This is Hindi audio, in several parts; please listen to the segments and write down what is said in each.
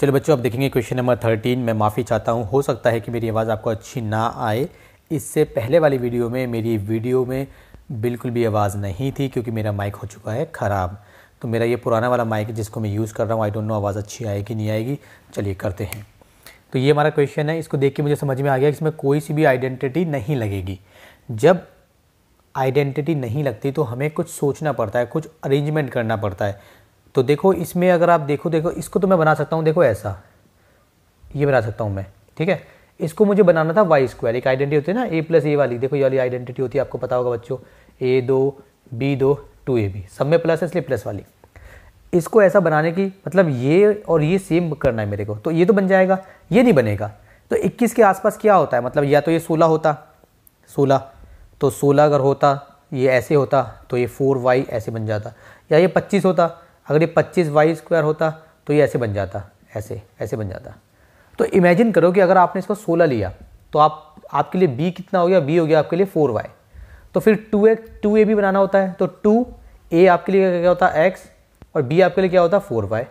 चलो बच्चों, अब देखेंगे क्वेश्चन नंबर 13। मैं माफ़ी चाहता हूँ, हो सकता है कि मेरी आवाज़ आपको अच्छी ना आए। इससे पहले वाली वीडियो में मेरी वीडियो में बिल्कुल भी आवाज़ नहीं थी क्योंकि मेरा माइक हो चुका है ख़राब। तो मेरा ये पुराना वाला माइक जिसको मैं यूज़ कर रहा हूँ, आई डोंट नो आवाज़ अच्छी आएगी नहीं आएगी। चलिए करते हैं। तो ये हमारा क्वेश्चन है, इसको देख के मुझे समझ में आ गया कि इसमें कोई सी भी आइडेंटिटी नहीं लगेगी। जब आइडेंटिटी नहीं लगती तो हमें कुछ सोचना पड़ता है, कुछ अरेंजमेंट करना पड़ता है। तो देखो इसमें अगर आप देखो इसको तो मैं बना सकता हूँ, देखो ऐसा ये बना सकता हूँ मैं, ठीक है। इसको मुझे बनाना था वाई स्क्वायर, एक आइडेंटिटी होती है ना ए प्लस ए वाली, देखो ये वाली आइडेंटिटी होती है, आपको पता होगा बच्चों, A2 B2 2AB, सब में प्लस है इसलिए प्लस वाली। इसको ऐसा बनाने की मतलब ये और ये सेम करना है मेरे को, तो ये तो बन जाएगा, ये नहीं बनेगा। तो 21 के आसपास क्या होता है, मतलब या तो ये 16 होता, 16 तो 16 अगर होता ये ऐसे होता तो ये 4y ऐसे बन जाता, या ये 25 होता, अगर ये 25y स्क्वायर होता तो ये ऐसे बन जाता, ऐसे ऐसे बन जाता। तो इमेजिन करो कि अगर आपने इसको 16 लिया तो आपके लिए b कितना हो गया, b हो गया आपके लिए 4y। तो फिर 2a भी बनाना होता है, तो 2a आपके लिए क्या होता है x और b आपके लिए क्या होता है 4y।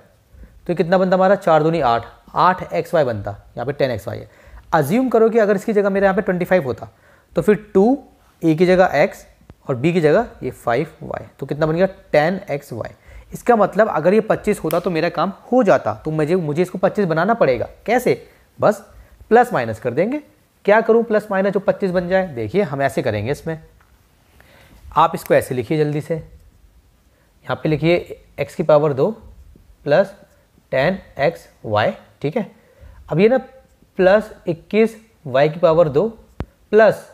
तो कितना बनता हमारा, 4 दूनी 8, 8xy बनता, यहाँ पे 10xy है। अज्यूम करो कि अगर इसकी जगह मेरे यहाँ पे 25 होता तो फिर 2a की जगह x और b की जगह ये 5y, तो कितना बन गया 10xy। इसका मतलब अगर ये 25 होता तो मेरा काम हो जाता, तो मुझे इसको 25 बनाना पड़ेगा। कैसे, बस प्लस माइनस कर देंगे। क्या करूं प्लस माइनस जो 25 बन जाए, देखिए हम ऐसे करेंगे। इसमें आप इसको ऐसे लिखिए जल्दी से, यहाँ पे लिखिए x की पावर 2 प्लस 10xy, ठीक है। अब ये ना प्लस 21 y की पावर 2 प्लस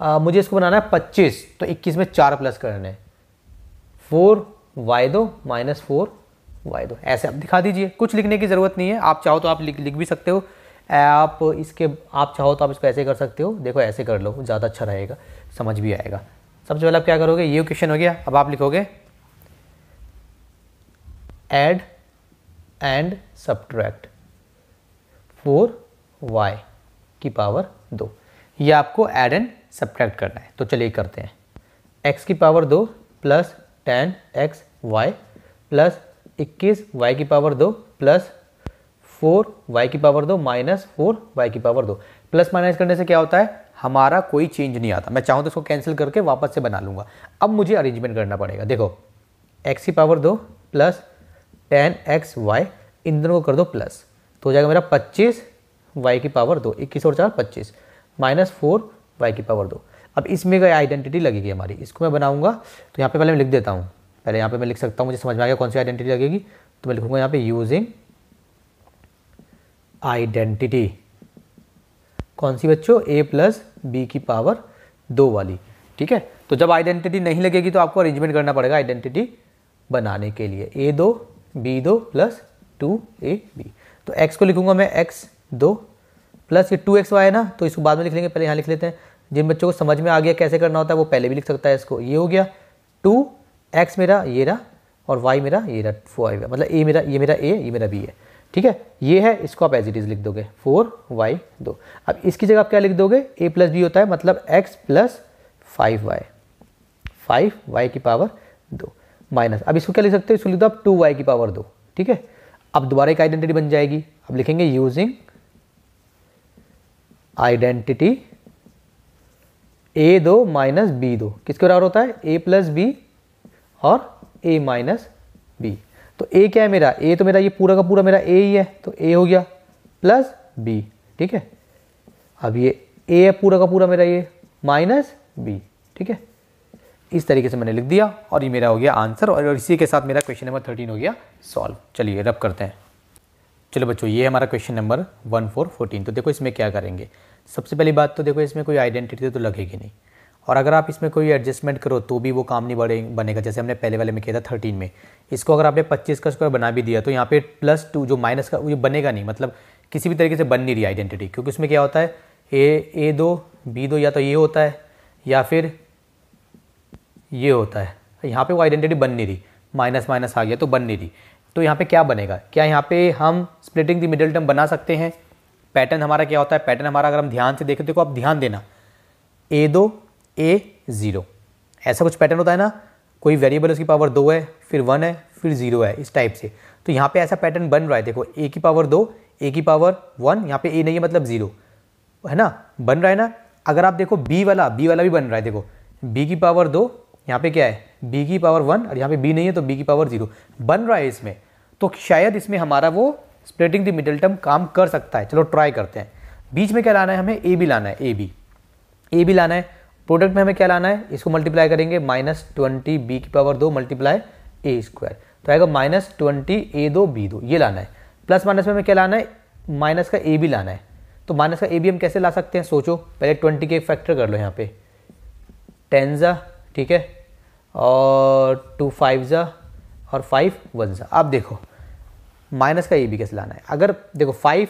मुझे इसको बनाना है 25, तो 21 में 4 प्लस करने, 4y2 माइनस 4y2, ऐसे आप दिखा दीजिए। कुछ लिखने की ज़रूरत नहीं है, आप चाहो तो आप लिख भी सकते हो। आप चाहो तो आप इसको ऐसे कर सकते हो, देखो ऐसे कर लो, ज़्यादा अच्छा रहेगा, समझ भी आएगा। सबसे पहले आप क्या करोगे, ये क्वेश्चन हो गया। अब आप लिखोगे ऐड एंड सब्ट्रैक्ट 4y की पावर 2, ये आपको ऐड एंड सब्ट्रैक्ट करना है। तो चलिए करते हैं। x की power 2 plus 10xy plus 21y की पावर 2 प्लस 4y की पावर 2 माइनस 4y की पावर 2। प्लस माइनस करने से क्या होता है, हमारा कोई चेंज नहीं आता। मैं चाहूँ तो इसको कैंसिल करके वापस से बना लूँगा। अब मुझे अरेंजमेंट करना पड़ेगा। देखो x की पावर 2 प्लस 10xy, इन दोनों को कर दो प्लस, तो हो जाएगा मेरा 25y की पावर 2, 21 और 4 25 माइनस 4y की पावर 2। अब इसमें कोई आइडेंटिटी लगेगी हमारी, इसको मैं बनाऊंगा। तो यहाँ पे पहले मैं लिख देता हूँ, पहले यहाँ पे मैं लिख सकता हूँ, मुझे समझ में आ गया कौन सी आइडेंटिटी लगेगी। तो मैं लिखूंगा यहाँ पे यूजिंग आइडेंटिटी, कौन सी बच्चों, a प्लस बी की पावर 2 वाली, ठीक है। तो जब आइडेंटिटी नहीं लगेगी तो आपको अरेंजमेंट करना पड़ेगा आइडेंटिटी बनाने के लिए, a2 b2 प्लस 2ab। तो x को लिखूंगा मैं x2 प्लस ये 2xy है ना, तो इसको बाद में लिख लेंगे, पहले यहाँ लिख लेते हैं। जिन बच्चों को समझ में आ गया कैसे करना होता है वो पहले भी लिख सकता है इसको। ये हो गया 2x मेरा ये रहा और y मेरा ये रहा 4y, मतलब ये मेरा a, ये मेरा b है, ठीक है। ये है, इसको आप एज इट इज लिख दोगे 4y2। अब इसकी जगह आप क्या लिख दोगे, a प्लस बी होता है मतलब x प्लस 5y की पावर 2 माइनस, अब इसको क्या लिख सकते हो, इसको लिख दो आप 2y की पावर 2, ठीक है। अब दोबारा एक आइडेंटिटी बन जाएगी। अब लिखेंगे using identity a2 minus b2 किसके बराबर होता है, a प्लस बी और a माइनस बी। तो a क्या है मेरा, a तो मेरा ये पूरा का पूरा मेरा a ही है, तो a हो गया प्लस b, ठीक है। अब ये a है पूरा का पूरा मेरा ये माइनस b, ठीक है। इस तरीके से मैंने लिख दिया और ये मेरा हो गया आंसर, और इसी के साथ मेरा क्वेश्चन नंबर 13 हो गया सॉल्व। चलिए रब करते हैं। चलो बच्चों, ये हमारा क्वेश्चन नंबर 1414। तो देखो इसमें क्या करेंगे। सबसे पहली बात तो देखो इसमें कोई आइडेंटिटी तो लगेगी नहीं, और अगर आप इसमें कोई एडजस्टमेंट करो तो भी वो काम नहीं बनेगा। जैसे हमने पहले वाले में किया था 13 में, इसको अगर आपने 25 का स्क्वायर बना भी दिया तो यहाँ पे +2 जो माइनस का वो बनेगा नहीं, मतलब किसी भी तरीके से बन नहीं रही आइडेंटिटी, क्योंकि उसमें क्या होता है a2 b2 या तो ये होता है या फिर ये होता है। यहाँ पे वो आइडेंटिटी बन नहीं रही, माइनस माइनस आ गया तो बन नहीं रही। तो यहाँ पे क्या बनेगा, क्या यहाँ पे हम स्प्लिटिंग द मिडिल टर्म बना सकते हैं। पैटर्न हमारा क्या होता है, पैटर्न हमारा अगर हम ध्यान से देखें, देखो आप ध्यान देना, a2 a0 ऐसा कुछ पैटर्न होता है ना, कोई वेरिएबल उसकी पावर 2 है, फिर 1 है, फिर 0 है, इस टाइप से। तो यहाँ पे ऐसा पैटर्न बन रहा है, देखो a की पावर 2, a की पावर 1, यहाँ पे a नहीं है मतलब 0 है ना, बन रहा है ना। अगर आप देखो b वाला भी बन रहा है, देखो b की पावर 2, यहाँ पे क्या है b की पावर 1 और यहाँ पे b नहीं है तो b की पावर 0 बन रहा है इसमें। तो शायद इसमें हमारा वो स्प्लिटिंग द मिडिल टर्म काम कर सकता है। चलो ट्राई करते हैं। बीच में क्या लाना है हमें, a b लाना है, a b लाना है। प्रोडक्ट में हमें क्या लाना है, इसको मल्टीप्लाई करेंगे -20 b की पावर 2 मल्टीप्लाई a स्क्वायर, तो आएगा -20 a2 b2, ये लाना है। प्लस माइनस में हमें क्या लाना है, माइनस का a भी लाना है। तो माइनस का a भी हम कैसे ला सकते हैं, सोचो पहले 20 के फैक्टर कर लो, यहाँ पे 10 जा, ठीक है, और 2 5 जा और 5 1 जा। अब देखो माइनस का a भी कैसे लाना है, अगर देखो 5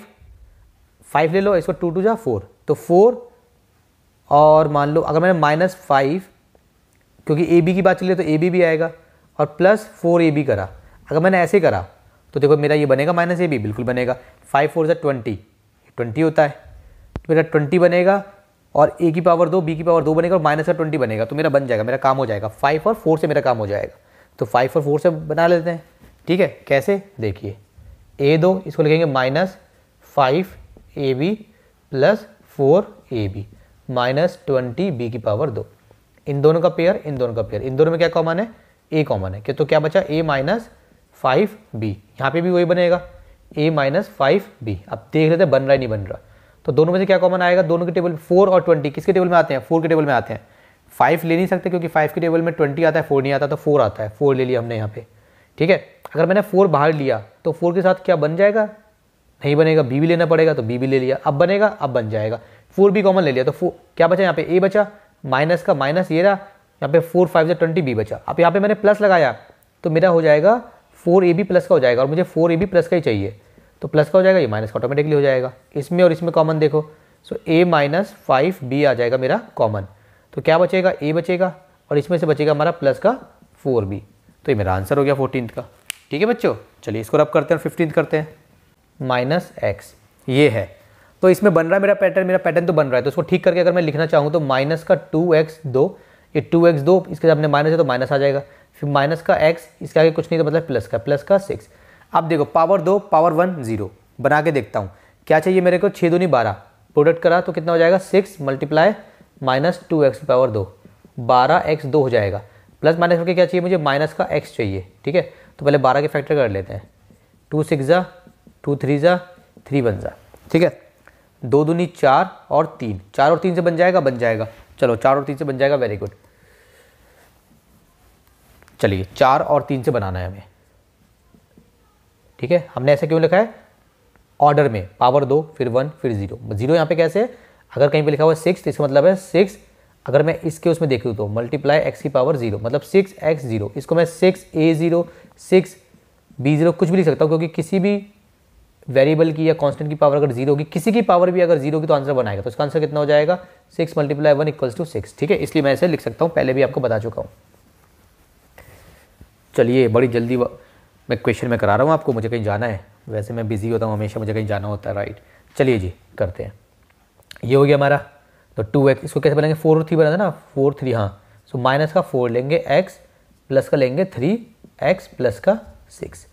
ले लो, इसको 2 2 जा 4, तो 4 और मान लो अगर मैंने -5, क्योंकि ए बी की बात चली तो ए बी भी आएगा, और प्लस 4ab करा, अगर मैंने ऐसे करा तो देखो मेरा ये बनेगा -ab, बिल्कुल बनेगा। 5 4 20 होता है, तो मेरा 20 बनेगा, और a की पावर 2 b की पावर 2 बनेगा, और माइनस का 20 बनेगा, तो मेरा बन जाएगा, मेरा काम हो जाएगा। 5 और 4 से मेरा काम हो जाएगा, तो 5 और 4 से बना लेते हैं, ठीक है। कैसे, देखिए a2 इसको लिखेंगे -5ab प्लस 4ab -20 b की पावर 2, इन दोनों का पेयर, इन दोनों का पेयर, इन दोनों में क्या कॉमन है, a कॉमन है, तो क्या बचा a -5b, यहाँ पे भी वही बनेगा a -5b। अब देख लेते हैं बन रहा है नहीं बन रहा, तो दोनों में से क्या कॉमन आएगा, दोनों के टेबल 4 और 20 किसके टेबल में आते हैं, 4 के टेबल में आते हैं। 5 ले नहीं सकते क्योंकि 5 के टेबल में 20 आता है, 4 नहीं आता, तो 4 आता है, 4 ले लिया हमने यहाँ पे, ठीक है। अगर मैंने 4 बाहर लिया तो 4 के साथ क्या बन जाएगा, नहीं बनेगा, b भी लेना पड़ेगा, तो b भी ले लिया, अब बनेगा, अब बन जाएगा। 4 भी कॉमन ले लिया, तो 4 क्या बचा, यहाँ पे a बचा, माइनस का माइनस ये रहा, यहाँ पे 4 5 20 b बचा। अब यहाँ पे मैंने प्लस लगाया तो मेरा हो जाएगा 4ab प्लस का हो जाएगा, और मुझे 4ab प्लस का ही चाहिए, तो प्लस का हो जाएगा, ये माइनस का ऑटोमेटिकली हो जाएगा। इसमें और इसमें कॉमन देखो, सो a -5b आ जाएगा मेरा कॉमन, तो क्या बचेगा, a बचेगा, और इसमें से बचेगा हमारा प्लस का 4b, तो ये मेरा आंसर हो गया 14th का, ठीक है बच्चों। चलिए इसको रब करते हैं, 15th करते हैं, -x ये है, तो इसमें बन रहा है मेरा पैटर्न तो बन रहा है। तो इसको ठीक करके अगर मैं लिखना चाहूँ तो माइनस का 2x2, ये 2x2 इसके सामने माइनस है तो माइनस आ जाएगा, फिर माइनस का x इसके आगे कुछ नहीं तो मतलब प्लस का 6। अब देखो पावर 2 पावर 1 0 बना के देखता हूँ, क्या चाहिए मेरे को, 6 दूनी 12, प्रोडक्ट करा तो कितना हो जाएगा, 6 मल्टीप्लाई -2x की पावर 2, 12x2 हो जाएगा। प्लस माइनस करके क्या चाहिए मुझे, माइनस का x चाहिए, ठीक है। तो पहले 12 के फैक्टर कर लेते हैं, 2 6 जा, 2 3 जा, 3 1 जा, ठीक है। 2 दूनी 4 और 3, 4 और 3 से बन जाएगा, चलो 4 और 3 से बन जाएगा, वेरी गुड। चलिए 4 और 3 से बनाना है हमें, ठीक है। हमने ऐसे क्यों लिखा है, ऑर्डर में, पावर 2 फिर 1 फिर 0 यहाँ पे कैसे है, अगर कहीं पे लिखा हुआ है 6 तो इसका मतलब है 6, अगर मैं इसके उसमें देखूँ तो मल्टीप्लाई x की पावर 0 मतलब 6x0, इसको मैं 6a0 6b0 कुछ भी लिख सकता हूँ, क्योंकि किसी भी वेरिएबल की या कांस्टेंट की पावर अगर 0 होगी, किसी की पावर भी अगर 0 होगी तो आंसर बनाएगा, तो इसका आंसर कितना हो जाएगा, 6 मल्टीप्लाई 1 = 6, ठीक है। इसलिए मैं ऐसे लिख सकता हूँ, पहले भी आपको बता चुका हूँ। चलिए बड़ी जल्दी मैं क्वेश्चन में करा रहा हूँ आपको, मुझे कहीं जाना है, वैसे मैं बिजी होता हूँ हमेशा, मुझे कहीं जाना होता है, राइट। चलिए जी करते हैं, ये हो गया हमारा, तो 2x, इसको कैसे बनाएंगे, 4 और 3 बना था ना, 4 3, हाँ, सो माइनस का 4 लेंगे, x प्लस का लेंगे 3x प्लस का 6,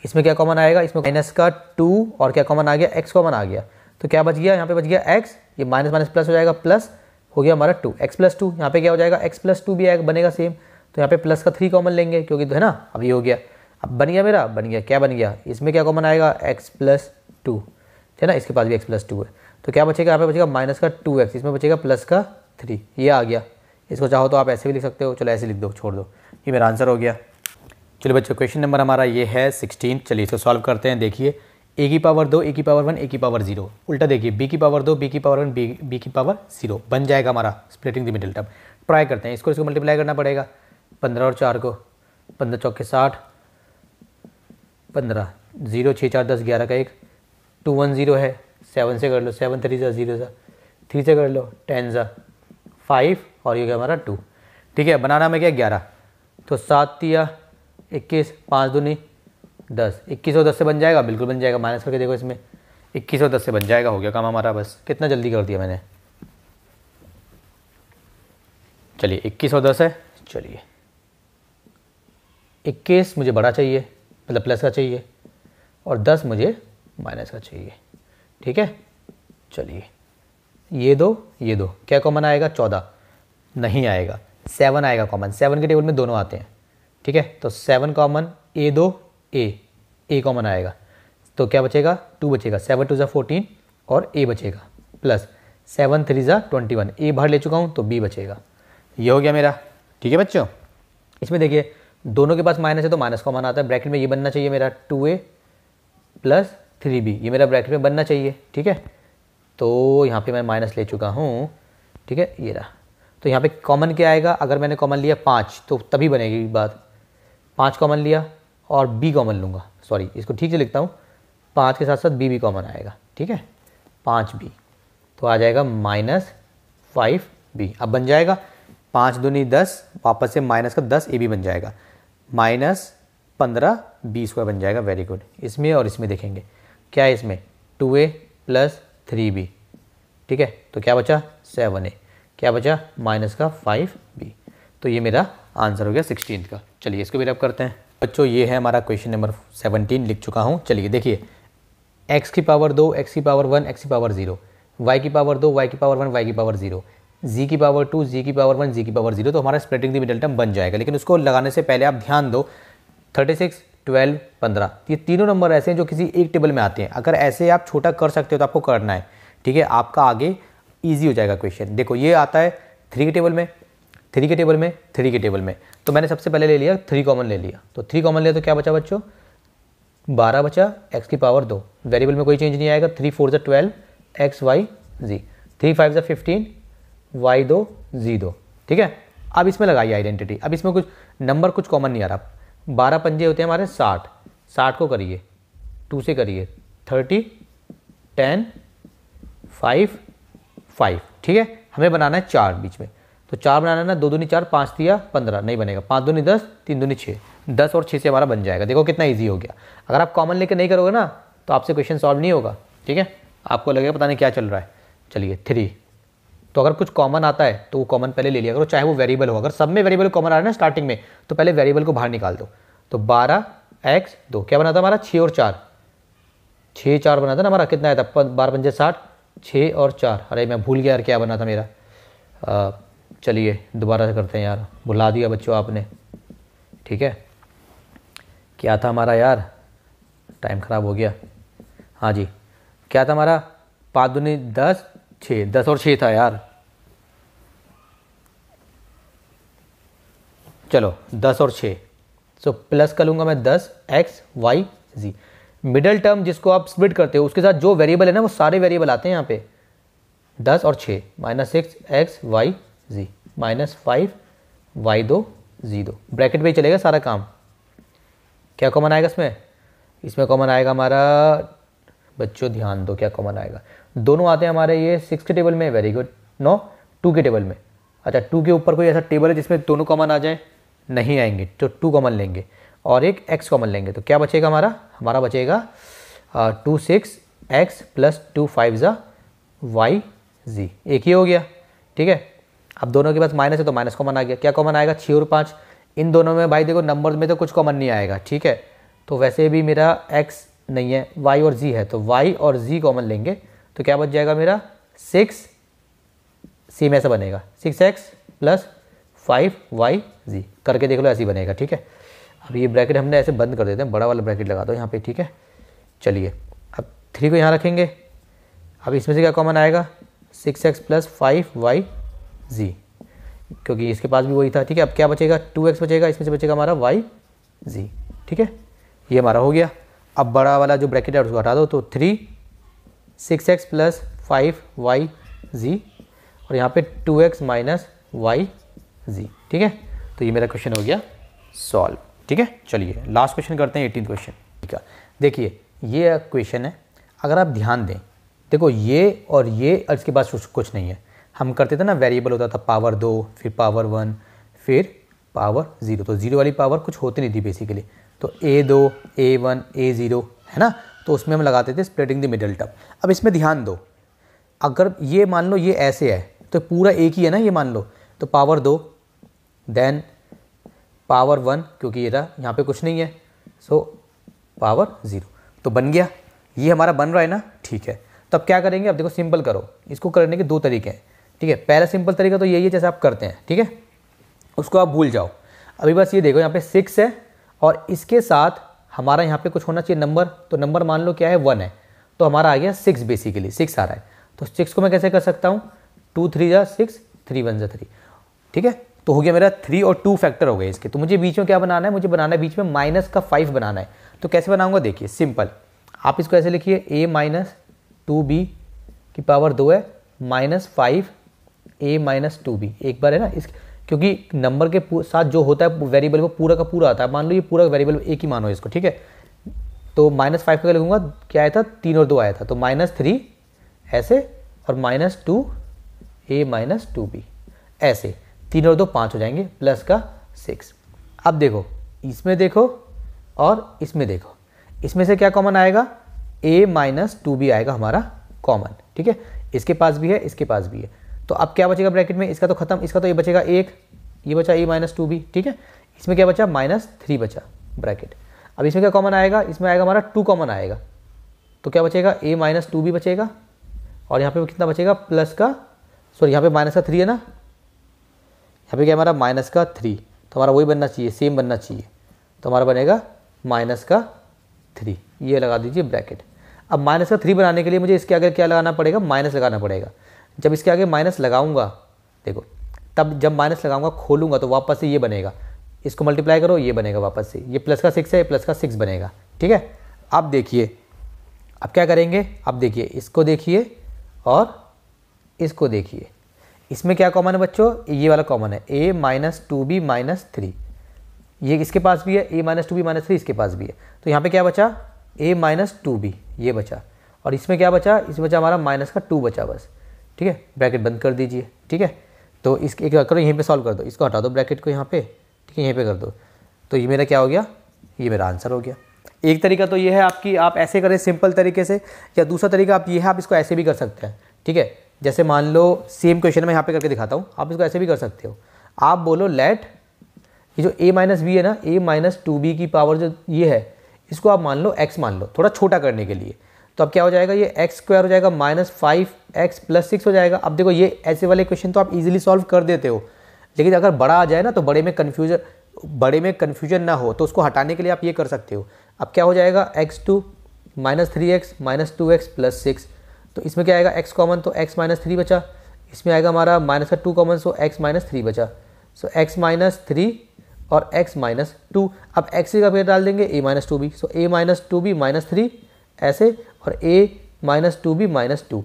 इसमें क्या कॉमन आएगा, इसमें माइनस का 2 और क्या कॉमन आ गया, x कॉमन आ गया, तो क्या बच गया, यहाँ पे बच गया x, ये माइनस माइनस प्लस हो जाएगा, प्लस हो गया हमारा 2 x + 2, यहाँ पे क्या हो जाएगा, x + 2 भी आएगा, बनेगा सेम, तो यहाँ पे प्लस का 3 कॉमन लेंगे क्योंकि तो है ना, अब ये हो गया, अब बन गया मेरा, बन गया, क्या बन गया, इसमें क्या कॉमन आएगा, x + 2, है ना, इसके पास भी x + 2 है, तो क्या बचेगा, यहाँ पे बचेगा माइनस का 2x, इसमें बचेगा प्लस का 3, ये आ गया। इसको चाहो तो आप ऐसे भी लिख सकते हो, चलो ऐसे लिख दो, छोड़ दो, ये मेरा आंसर हो गया। चलो बच्चों क्वेश्चन नंबर हमारा ये है 16, चलिए इसको सॉल्व करते हैं। देखिए a की पावर 2 a की पावर 1 a की पावर 0, उल्टा देखिए b की पावर 2 b की पावर 1 b की पावर 0 बन जाएगा हमारा splitting the middle term. Try करते हैं, इसको मल्टीप्लाई करना पड़ेगा, 15 और 4 को, 15 चौके 60, 15 0 6 4 10 11 का 1, 2 1 0 है, 7 से कर लो, 7 3 सा 0 सा, 3 से कर लो, 10 सा 5 और ये क्या हमारा 2, ठीक है। बनाना में क्या 11, तो 7 तिया 21, 5 दूनी 10, 21 और 10 से बन जाएगा, बिल्कुल बन जाएगा, माइनस करके देखो इसमें, 21 और 10 से बन जाएगा, हो गया काम हमारा, बस कितना जल्दी कर दिया मैंने। चलिए 21 और 10 है, चलिए 21 मुझे बड़ा चाहिए, मतलब प्लस का चाहिए, और 10 मुझे माइनस का चाहिए। ठीक है, चलिए ये दो क्या कॉमन आएगा? 14 नहीं आएगा, 7 आएगा कॉमन। 7 के टेबल में दोनों आते हैं। ठीक है, तो 7 कॉमन, ए दो ए कॉमन आएगा, तो क्या बचेगा? 2 बचेगा। 7 2 14 और ए बचेगा, प्लस 7 3 21। ए बाहर ले चुका हूँ तो बी बचेगा। ये हो गया मेरा। ठीक है बच्चों, इसमें देखिए दोनों के पास माइनस है तो माइनस कॉमन आता है। ब्रैकेट में ये बनना चाहिए मेरा 2a प्लस 3b, ये मेरा ब्रैकेट में बनना चाहिए। ठीक है, तो यहाँ पे मैं माइनस ले चुका हूँ। ठीक है, ये रहा। तो यहाँ पे कॉमन क्या आएगा? अगर मैंने कॉमन लिया 5 तो तभी बनेगी बात। 5 कॉमन लिया और b कॉमन लूँगा, सॉरी इसको ठीक से लिखता हूँ, 5 के साथ साथ b भी कॉमन आएगा। ठीक है, 5b तो आ जाएगा -5b। अब बन जाएगा 5 दूनी 10, वापस से माइनस का 10 ए भी बन जाएगा, -15 बी स्क्वायर बन जाएगा। Very good. इसमें और इसमें देखेंगे क्या है, इसमें 2a प्लस 3b। ठीक है, तो क्या बचा? 7a। क्या बचा? माइनस का 5b। तो ये मेरा आंसर हो गया 16 का। चलिए इसको भी रब करते हैं बच्चों। ये है हमारा क्वेश्चन नंबर 17, लिख चुका हूँ। चलिए देखिए, x की पावर 2, x की पावर 1, x की पावर 0, y की पावर 2, y की पावर 1, y की पावर 0, z की पावर 2, z की पावर 1, z की पावर 0। तो हमारा स्प्लिटिंग द मिडल टर्म बन जाएगा। लेकिन उसको लगाने से पहले आप ध्यान दो, 36, 12, 15 ये तीनों नंबर ऐसे हैं जो किसी एक टेबल में आते हैं। अगर ऐसे आप छोटा कर सकते हो तो आपको करना है। ठीक है, आपका आगे ईजी हो जाएगा क्वेश्चन। देखो ये आता है 3 के टेबल में, 3 के टेबल में, 3 के टेबल में। तो मैंने सबसे पहले ले लिया 3 कॉमन ले लिया, तो 3 कॉमन लिया तो क्या बचा बच्चों? 12 बचा, x की पावर 2, वेरिएबल में कोई चेंज नहीं आएगा। 3 4 12 x y z, 3 5 15 y 2 z 2। ठीक है, अब इसमें लगाइए आइडेंटिटी। अब इसमें कुछ नंबर कुछ कॉमन नहीं आ रहा। 12 पंजे होते हैं हमारे 60, 60 को करिए 2 से करिए 30, 10, 5, 5। ठीक है, हमें बनाना है 4 बीच में, तो 4 बनाना है ना। 2 दूनी 4, 5 दिया 15, नहीं बनेगा। 5 दूनी 10, 3 दूनी 6, 10 और 6 से हमारा बन जाएगा। देखो कितना ईजी हो गया। अगर आप कॉमन लेके नहीं करोगे ना तो आपसे क्वेश्चन सॉल्व नहीं होगा। ठीक है, आपको लगेगा पता नहीं क्या चल रहा है। चलिए 3, तो अगर कुछ कॉमन आता है तो वो कॉमन पहले ले लिया करो, चाहे वो वेरिएबल हो। अगर सब में वेरिएबल कॉमन आ रहा है ना स्टार्टिंग में, तो पहले वेरिएबल को बाहर निकाल दो। तो 12x 2 क्या बना था हमारा? 6 और 4, 6 4 बना था ना हमारा। कितना आया था? 12 पंजे 60, 6 और 4। अरे मैं भूल गया यार क्या बना था मेरा। चलिए दोबारा से करते हैं यार, भुला दिया बच्चों आपने। ठीक है, क्या था हमारा यार? टाइम ख़राब हो गया। हाँ जी, क्या था हमारा? 5 दूनी 10, 6, 10 और 6 था यार। चलो 10 और 6, सो प्लस कर लूँगा मैं 10 x y z। Middle term जिसको आप स्प्लिट करते हो उसके साथ जो वेरिएबल है ना वो सारे वेरिएबल आते हैं यहाँ पे। 10 और 6, -6 x y z, -5 y 2 z 2। Bracket में ही चलेगा सारा काम। क्या कॉमन आएगा इसमें? इसमें कॉमन आएगा हमारा, बच्चों ध्यान दो क्या कॉमन आएगा। दोनों आते हैं हमारे ये 6 के टेबल में, वेरी गुड। 9 2 के टेबल में। अच्छा 2 के ऊपर कोई ऐसा टेबल है जिसमें दोनों कॉमन आ जाए? नहीं आएंगे, तो 2 कॉमन लेंगे और एक x कॉमन लेंगे। तो क्या बचेगा हमारा? हमारा बचेगा 2 6 x प्लस 2 5 y z। एक ही हो गया। ठीक है, अब दोनों के पास माइनस है तो माइनस कॉमन आ गया। क्या कॉमन आएगा? 6 और 5। इन दोनों में भाई देखो नंबर में तो कुछ कॉमन नहीं आएगा। ठीक है, तो वैसे भी मेरा x नहीं है, y और z है, तो y और z कॉमन लेंगे तो क्या बच जाएगा मेरा? 6, सी में ऐसा बनेगा 6x प्लस 5y z। करके देख लो, ऐसे ही बनेगा। ठीक है, अब ये ब्रैकेट हमने ऐसे बंद कर देते हैं, बड़ा वाला ब्रैकेट लगा दो यहाँ पे। ठीक है, चलिए अब 3 को यहाँ रखेंगे। अब इसमें से क्या कॉमन आएगा? 6x प्लस 5y z, क्योंकि इसके पास भी वही था। ठीक है, अब क्या बचेगा? 2x बचेगा, इसमें से बचेगा हमारा y z। ठीक है, ये हमारा हो गया। अब बड़ा वाला जो ब्रैकेट है उसको हटा दो, तो 3 6x प्लस 5y z और यहाँ पे 2x माइनस y z। ठीक है, तो ये मेरा क्वेश्चन हो गया सॉल्व। ठीक है, चलिए लास्ट क्वेश्चन करते हैं, 18th क्वेश्चन। ठीक है, देखिए ये क्वेश्चन है, अगर आप ध्यान दें, देखो ये और इसके पास कुछ नहीं है। हम करते थे ना, वेरिएबल होता था पावर 2, फिर पावर 1, फिर पावर 0। तो 0 वाली पावर कुछ होती नहीं थी बेसिकली। तो a2, a1, a0 है ना, तो उसमें हम लगाते थे स्प्लिटिंग द मिडल टर्म। अब इसमें ध्यान दो, अगर ये मान लो ये ऐसे है तो पूरा एक ही है ना, ये मान लो तो पावर 2 देन पावर 1, क्योंकि ये रहा यहाँ पे कुछ नहीं है, सो पावर 0। तो बन गया, ये हमारा बन रहा है ना, ठीक है। तो अब क्या करेंगे, अब देखो सिंपल करो, इसको करने के दो तरीके हैं, ठीक है। पहला सिंपल तरीका तो यही है जैसे आप करते हैं, ठीक है, उसको आप भूल जाओ। अभी बस ये देखो यहाँ पे 6 है और इसके साथ हमारा यहाँ पे कुछ होना चाहिए नंबर, तो नंबर मान लो क्या है 1 है, तो हमारा आ गया 6, बेसिकली 6 आ रहा है। तो 6 को मैं कैसे कर सकता हूँ, 2 3 जा 6, 3 1 जा 3, ठीक है। तो हो गया मेरा 3 और 2 फैक्टर हो गए इसके। तो मुझे बीच में क्या बनाना है, मुझे बनाना है बीच में माइनस का 5 बनाना है। तो कैसे बनाऊंगा, देखिए सिंपल, आप इसको ऐसे लिखिए, a माइनस 2b की पावर 2 है माइनस 5a माइनस 2b, एक बार है ना, इस क्योंकि नंबर के साथ जो होता है वेरिएबल वो पूरा का पूरा आता है। मान लो ये पूरा वेरिएबल एक ही मानो इसको, ठीक है। तो -5 का लिखूंगा, क्या आया था 3 और 2 आया था, तो -3 ऐसे और -2a माइनस 2b ऐसे, 3 और 2 5 हो जाएंगे, प्लस का 6। अब देखो इसमें देखो और इसमें देखो, इसमें से क्या कॉमन आएगा, a माइनस 2b आएगा हमारा कॉमन, ठीक है। इसके पास भी है, इसके पास भी है, तो अब क्या बचेगा ब्रैकेट में, इसका तो खत्म, इसका तो ये बचेगा 1, ये बचा a माइनस 2b, ठीक है। इसमें क्या बचा, -3 बचा ब्रैकेट। अब इसमें क्या कॉमन आएगा, इसमें आएगा हमारा 2 कॉमन आएगा, तो क्या बचेगा, a माइनस 2b बचेगा, और यहाँ पे कितना बचेगा, प्लस का, सॉरी यहाँ पे माइनस का 3 है ना, यहाँ पे क्या हमारा माइनस का 3, तो हमारा वही बनना चाहिए, सेम बनना चाहिए, तो हमारा बनेगा माइनस का 3, ये लगा दीजिए ब्रैकेट। अब माइनस का 3 बनाने के लिए मुझे इसके आगे क्या लगाना पड़ेगा, माइनस लगाना पड़ेगा। जब इसके आगे माइनस लगाऊंगा, देखो तब जब माइनस लगाऊंगा खोलूंगा तो वापस से ये बनेगा, इसको मल्टीप्लाई करो, ये बनेगा वापस से, ये प्लस का 6 है, प्लस का 6 बनेगा, ठीक है। अब देखिए, अब क्या करेंगे, अब देखिए इसको देखिए और इसको देखिए, इसमें क्या कॉमन है बच्चों, ये वाला कॉमन है, a माइनस 2b माइनस 3, ये इसके पास भी है, a माइनस 2b माइनस 3 इसके पास भी है, तो यहाँ पे क्या बचा, a माइनस 2b ये बचा, और इसमें क्या बचा, इसमें बचा हमारा माइनस का 2 बचा बस, ठीक है। ब्रैकेट बंद कर दीजिए, ठीक है। तो इसके एक करो, यहीं पे सॉल्व कर दो, इसको हटा दो ब्रैकेट को यहाँ पे, ठीक है, यहीं पे कर दो, तो ये मेरा क्या हो गया, ये मेरा आंसर हो गया। एक तरीका तो ये है आपकी, आप ऐसे करें सिंपल तरीके से, या दूसरा तरीका आप ये है, आप इसको ऐसे भी कर सकते हैं, ठीक है। जैसे मान लो सेम क्वेश्चन मैं यहाँ पे करके दिखाता हूँ, आप इसको ऐसे भी कर सकते हो, आप बोलो लेट ये जो a माइनस बी है ना, a माइनस 2b की पावर जो ये है, इसको आप मान लो x मान लो, थोड़ा छोटा करने के लिए, तो अब क्या हो जाएगा, ये x स्क्वायर हो जाएगा -5x प्लस 6 हो जाएगा। अब देखो ये ऐसे वाले क्वेश्चन तो आप इजीली सॉल्व कर देते हो, लेकिन अगर बड़ा आ जाए ना, तो बड़े में कन्फ्यूजन ना हो, तो उसको हटाने के लिए आप ये कर सकते हो। अब क्या हो जाएगा, x2 -3x minus 2x plus 6, तो इसमें क्या आएगा, x कॉमन, तो x माइनस 3 बचा, इसमें आएगा हमारा माइनस का 2 कॉमन, सो x माइनस 3 बचा, सो x माइनस 3 और x माइनस 2। अब x का पेड़ डाल देंगे, a minus 2b, so a minus 2b minus 3 ऐसे, और a माइनस 2b माइनस 2।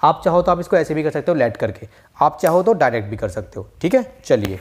आप चाहो तो आप इसको ऐसे भी कर सकते हो लेट करके, आप चाहो तो डायरेक्ट भी कर सकते हो, ठीक है। चलिए